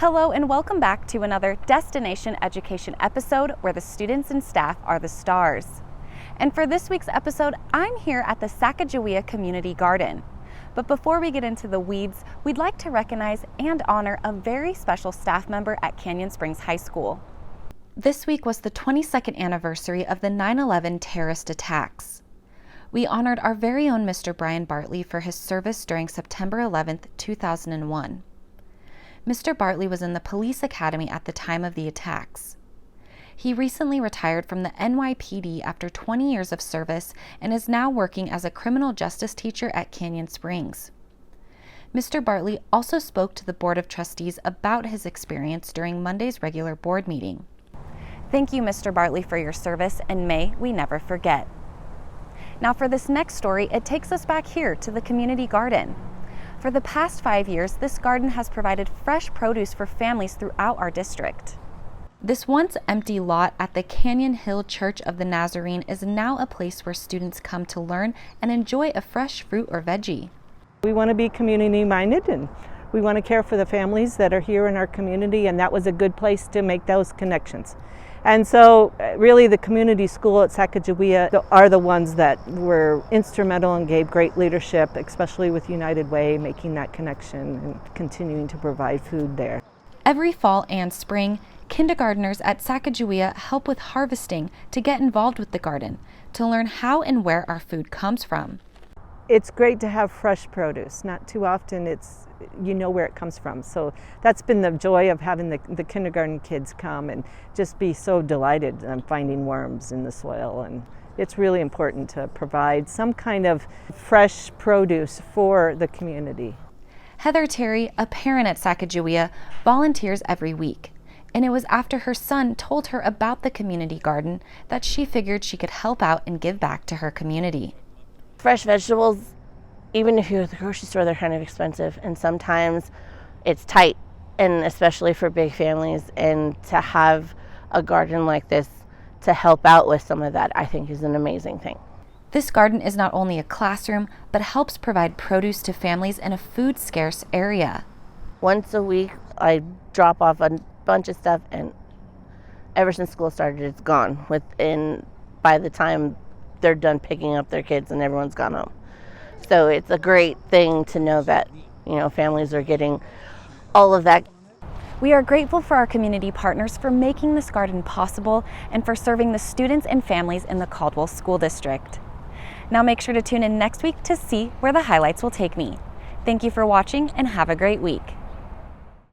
Hello and welcome back to another Destination Education episode where the students and staff are the stars. And for this week's episode, I'm here at the Sacajawea Community Garden. But before we get into the weeds, we'd like to recognize and honor a very special staff member at Canyon Springs High School. This week was the 22nd anniversary of the 9/11 terrorist attacks. We honored our very own Mr. Brian Bartley for his service during September 11th, 2001. Mr. Bartley was in the police academy at the time of the attacks. He recently retired from the NYPD after 20 years of service and is now working as a criminal justice teacher at Canyon Springs. Mr. Bartley also spoke to the Board of Trustees about his experience during Monday's regular board meeting. Thank you, Mr. Bartley, for your service, and may we never forget. Now for this next story, it takes us back here to the community garden. For the past 5 years, this garden has provided fresh produce for families throughout our district. This once empty lot at the Canyon Hill Church of the Nazarene is now a place where students come to learn and enjoy a fresh fruit or veggie. We want to be community minded and we want to care for the families that are here in our community, and that was a good place to make those connections. And so really the community school at Sacajawea are the ones that were instrumental and gave great leadership, especially with United Way, making that connection and continuing to provide food there. Every fall and spring, kindergartners at Sacajawea help with harvesting to get involved with the garden, to learn how and where our food comes from. It's great to have fresh produce. Not too often you know where it comes from. So that's been the joy of having the kindergarten kids come and just be so delighted finding worms in the soil. And it's really important to provide some kind of fresh produce for the community. Heather Terry, a parent at Sacajawea, volunteers every week. And it was after her son told her about the community garden that she figured she could help out and give back to her community. Fresh vegetables, even if you're at the grocery store, they're kind of expensive, and sometimes it's tight, and especially for big families. And to have a garden like this to help out with some of that, I think is an amazing thing. This garden is not only a classroom, but helps provide produce to families in a food-scarce area. Once a week, I drop off a bunch of stuff, and ever since school started, it's gone. By the time they're done picking up their kids and everyone's gone home. So it's a great thing to know that, families are getting all of that. We are grateful for our community partners for making this garden possible and for serving the students and families in the Caldwell School District. Now make sure to tune in next week to see where the highlights will take me. Thank you for watching and have a great week.